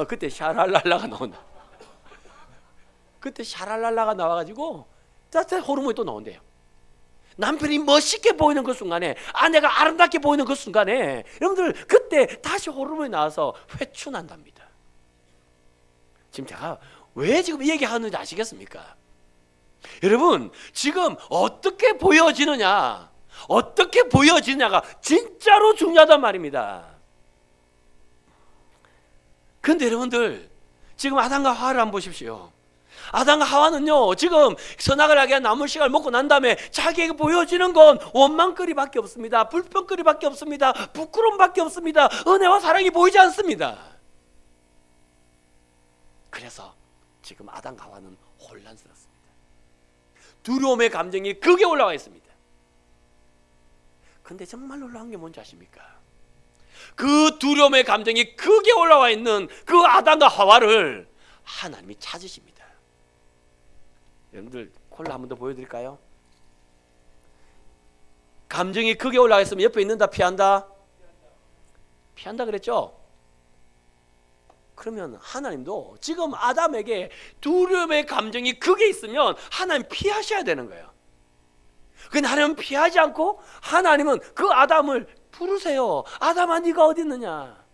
Speaker 1: 그때 샤랄랄라가 나온다. 그때 샤랄랄라가 나와가지고 자체 호르몬이 또 나온대요. 남편이 멋있게 보이는 그 순간에, 아내가 아름답게 보이는 그 순간에 여러분들 그때 다시 호르몬이 나와서 회춘한답니다. 지금 제가 왜 지금 이 얘기하는지 아시겠습니까? 여러분 지금 어떻게 보여지느냐, 어떻게 보여지느냐가 진짜로 중요하단 말입니다. 근데 여러분들 지금 아담과 하와를 한번 보십시오. 아담과 하와는요 지금 선악을 알게 한 나무 씨앗을 먹고 난 다음에 자기에게 보여지는 건 원망거리밖에 없습니다. 불평거리밖에 없습니다. 부끄러움밖에 없습니다. 은혜와 사랑이 보이지 않습니다. 그래서 지금 아담과 하와는 혼란스럽습니다. 두려움의 감정이 극에 올라와 있습니다. 근데 정말 놀라운 게 뭔지 아십니까? 그 두려움의 감정이 극에 올라와 있는 그 아담과 하와를 하나님이 찾으십니다. 여러분들 콜라 한 번 더 보여드릴까요? 감정이 극에 올라와 있으면 옆에 있는다 피한다? 피한다 그랬죠? 그러면 하나님도 지금 아담에게 두려움의 감정이 극에 있으면 하나님 피하셔야 되는 거예요. 근데 하나님은 피하지 않고 하나님은 그 아담을 부르세요. 아담아 네가 어디 있느냐?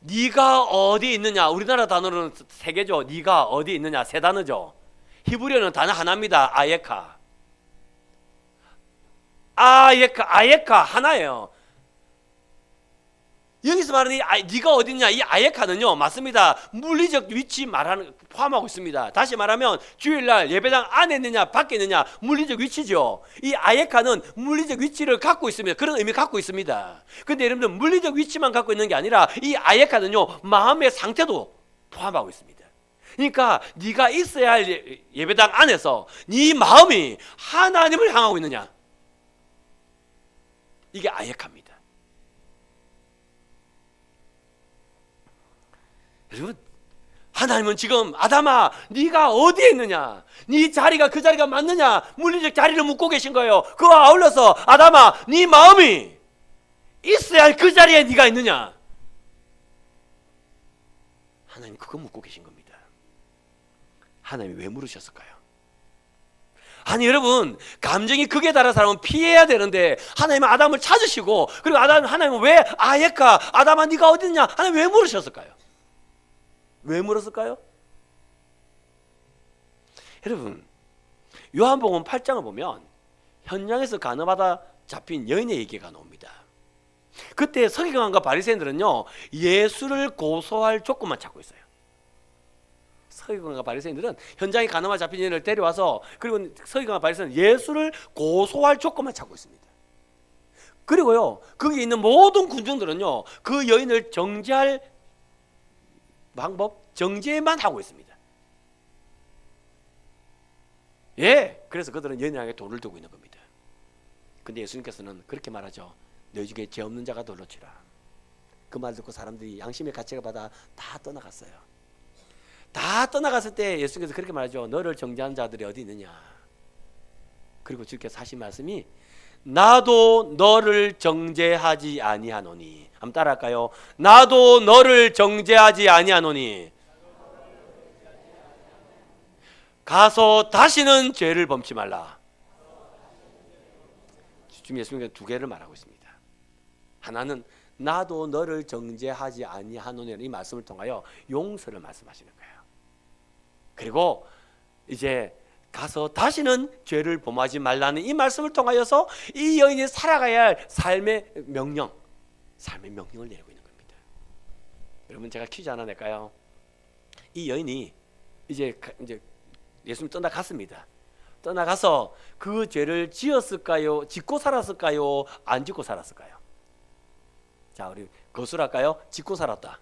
Speaker 1: 네가 어디 있느냐? 우리나라 단어로는 세 개죠. 네가 어디 있느냐? 세 단어죠. 히브리어는 단어 하나입니다. 아예카. 아예카 하나예요. 여기서 말하는 네가 어디 있냐? 이 아예카는요, 맞습니다. 물리적 위치 포함하고 있습니다. 다시 말하면 주일날 예배당 안에 있느냐 밖에 있느냐 물리적 위치죠. 이 아예카는 물리적 위치를 갖고 있습니다. 그런 의미 갖고 있습니다. 근데 여러분들 물리적 위치만 갖고 있는 게 아니라 이 아예카는요 마음의 상태도 포함하고 있습니다. 그러니까 네가 있어야 할 예배당 안에서 네 마음이 하나님을 향하고 있느냐, 이게 아예카입니다. 여러분, 하나님은 지금 아담아 네가 어디에 있느냐, 네 자리가 그 자리가 맞느냐 물리적 자리를 묻고 계신 거예요. 그와 아울러서 아담아 네 마음이 있어야 할 그 자리에 네가 있느냐, 하나님 그거 묻고 계신 겁니다. 하나님이 왜 물으셨을까요? 아니 여러분, 감정이 극에 달한 사람은 피해야 되는데 하나님은 아담을 찾으시고, 그리고 하나님은 왜 아예카 아담아 네가 어디 있냐 하나님 왜 물으셨을까요? 왜 물었을까요? 여러분, 요한복음 8장을 보면 현장에서 간음하다 잡힌 여인의 얘기가 나옵니다. 그때 서기관과 바리새인들은요 예수를 고소할 조건만 찾고 있어요. 서기관과 바리새인들은 현장에 간음하다 잡힌 여인을 데려와서, 그리고 서기관과 바리새인은 예수를 고소할 조건만 찾고 있습니다. 그리고요 거기 있는 모든 군중들은요 그 여인을 정죄할 방법, 정죄만 하고 있습니다. 예, 그래서 그들은 여인에게 돌을 두고 있는 겁니다. 근데 예수님께서는 그렇게 말하죠. 너희 중에 죄 없는 자가 돌로 치라. 그 말 듣고 사람들이 양심의 가책을 받아 다 떠나갔어요. 다 떠나갔을 때 예수님께서 그렇게 말하죠. 너를 정죄한 자들이 어디 있느냐. 그리고 주께서 하신 말씀이 나도 너를 정죄하지 아니하노니. 한번 따라할까요? 나도 너를 정죄하지 아니하노니 가서 다시는 죄를 범치 말라. 지금 예수님께서 두 개를 말하고 있습니다. 하나는 나도 너를 정죄하지 아니하노니 이 말씀을 통하여 용서를 말씀하시는 거예요. 그리고 이제 가서 다시는 죄를 범하지 말라는 이 말씀을 통하여서 이 여인이 살아가야 할 삶의 명령을 내리고 있는 겁니다. 여러분, 제가 퀴즈 하나 낼까요? 이 여인이 이제 예수님 떠나갔습니다. 떠나가서 그 죄를 지었을까요? 짓고 살았을까요? 안 짓고 살았을까요? 자, 우리 거술할까요? 짓고 살았다.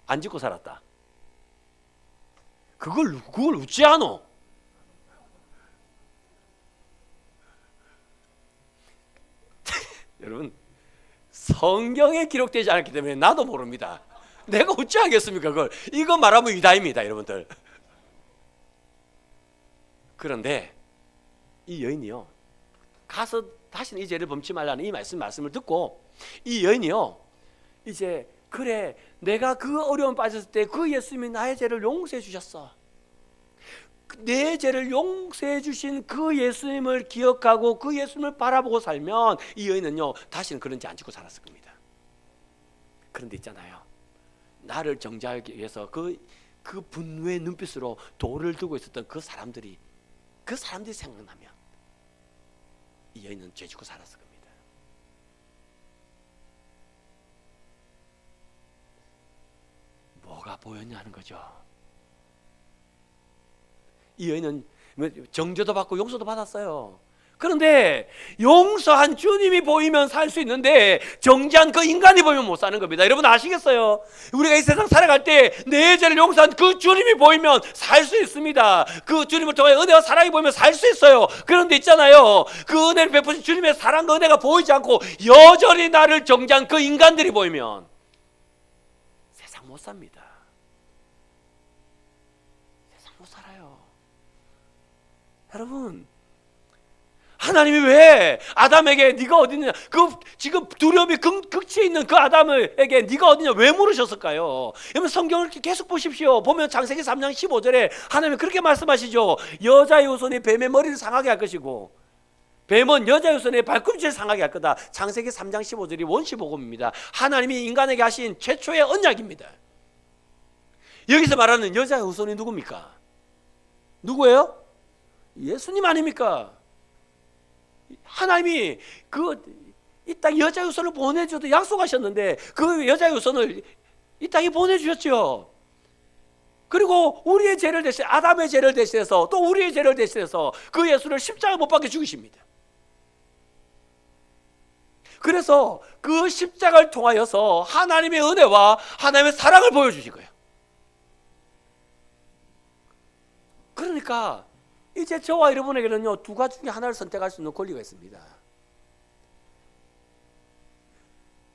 Speaker 1: 안 짓고 살았다. 그걸 어찌하노? 여러분, 성경에 기록되지 않았기 때문에 나도 모릅니다. 내가 어찌 하겠습니까? 그걸. 이거 말하면 위다입니다, 여러분들. 그런데 이 여인이요 가서 다시는 이 죄를 범치 말라는 이 말씀을 듣고 이 여인이요 이제 그래 내가 그 어려움 빠졌을 때 그 예수님이 나의 죄를 용서해 주셨어. 내 죄를 용서해 주신 그 예수님을 기억하고 그 예수님을 바라보고 살면 이 여인은요 다시는 그런 죄 안 짓고 살았을 겁니다. 그런데 있잖아요, 나를 정죄하기 위해서 그 분노의 눈빛으로 돌을 두고 있었던 그 사람들이 생각나면 이 여인은 죄 짓고 살았을 겁니다. 보였냐는 거죠. 이 여인은 정죄도 받고 용서도 받았어요. 그런데 용서한 주님이 보이면 살 수 있는데 정죄한 그 인간이 보이면 못 사는 겁니다. 여러분 아시겠어요? 우리가 이 세상 살아갈 때 내 죄를 용서한 그 주님이 보이면 살 수 있습니다. 그 주님을 통해 은혜와 사랑이 보이면 살 수 있어요. 그런데 있잖아요, 그 은혜를 베푸신 주님의 사랑과 은혜가 보이지 않고 여전히 나를 정죄한 그 인간들이 보이면 세상 못 삽니다. 세상 못 살아요. 여러분, 하나님이 왜 아담에게 네가 어디냐, 그 지금 두려움이 극치에 있는 그 아담에게 네가 어디냐 왜 물으셨을까요? 여러분 성경을 계속 보십시오. 보면 창세기 3장 15절에 하나님이 그렇게 말씀하시죠. 여자의 후손이 뱀의 머리를 상하게 할 것이고 뱀은 여자의 후손의 발꿈치를 상하게 할 거다. 창세기 3장 15절이 원시복음입니다. 하나님이 인간에게 하신 최초의 언약입니다. 여기서 말하는 여자의 후손이 누굽니까? 누구예요? 예수님 아닙니까? 하나님이 이 땅 여자의 후손을 보내줘도 약속하셨는데 그 여자의 후손을 이 땅에 보내주셨죠. 그리고 우리의 죄를 대신, 아담의 죄를 대신해서 또 우리의 죄를 대신해서 그 예수를 십자가에 못 박혀 죽이십니다. 그래서 그 십자가를 통하여서 하나님의 은혜와 하나님의 사랑을 보여주신 거예요. 그러니까 이제 저와 여러분에게는요, 두 가지 중에 하나를 선택할 수 있는 권리가 있습니다.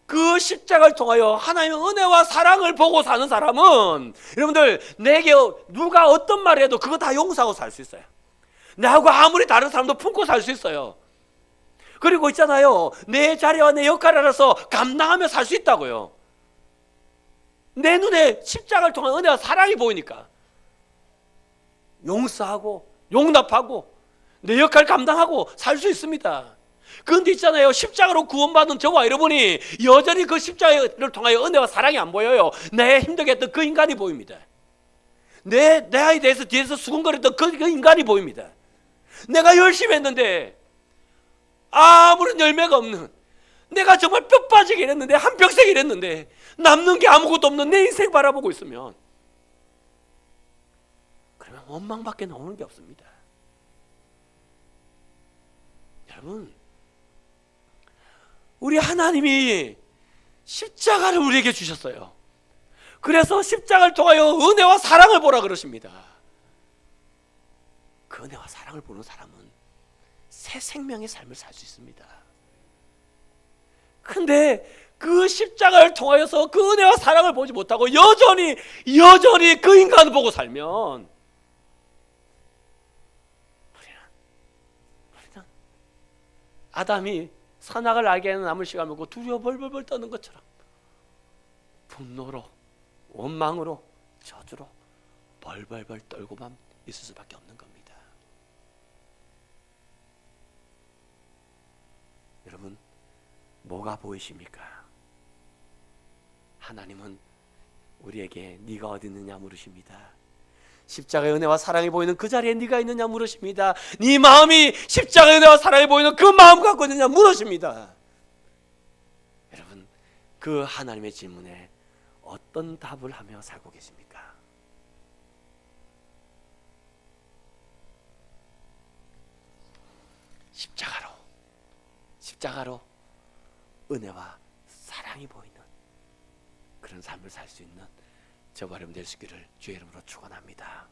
Speaker 1: 그 십자가를 통하여 하나님의 은혜와 사랑을 보고 사는 사람은 여러분들, 내게 누가 어떤 말을 해도 그거 다 용서하고 살 수 있어요. 나하고 아무리 다른 사람도 품고 살 수 있어요. 그리고 있잖아요, 내 자리와 내 역할을 알아서 감당하며 살 수 있다고요. 내 눈에 십자가를 통한 은혜와 사랑이 보이니까 용서하고 용납하고 내 역할을 감당하고 살 수 있습니다. 그런데 있잖아요, 십자가로 구원받은 저와 여러분이 여전히 그 십자가를 통하여 은혜와 사랑이 안 보여요. 내 힘들게 했던 그 인간이 보입니다. 내 아이에 대해서 뒤에서 수군거렸던 그 인간이 보입니다. 내가 열심히 했는데 아무런 열매가 없는, 내가 정말 뼈 빠지게 일했는데 한평생 일했는데 남는 게 아무것도 없는 내 인생 바라보고 있으면 그러면 원망밖에 나오는 게 없습니다. 여러분, 우리 하나님이 십자가를 우리에게 주셨어요. 그래서 십자가를 통하여 은혜와 사랑을 보라 그러십니다. 그 은혜와 사랑을 보는 사람은 새 생명의 삶을 살 수 있습니다. 근데 그 십자가를 통하여서 그 은혜와 사랑을 보지 못하고 여전히 그 인간을 보고 살면 우리는 아담이 선악을 알게 하는 나물 씨가 먹고 두려워 벌벌벌 떠는 것처럼 분노로, 원망으로, 저주로 벌벌벌 떨고만 있을 수밖에 없는 겁니다. 여러분, 뭐가 보이십니까? 하나님은 우리에게 네가 어디 있느냐 물으십니다. 십자가의 은혜와 사랑이 보이는 그 자리에 네가 있느냐 물으십니다. 네 마음이 십자가의 은혜와 사랑이 보이는 그 마음 갖고 있느냐 물으십니다. 여러분, 그 하나님의 질문에 어떤 답을 하며 살고 계십니까? 십자가로 은혜와 사랑이 보이는 그런 삶을 살 수 있는 저와 여러분 될 수 있기를 주의 이름으로 축원합니다.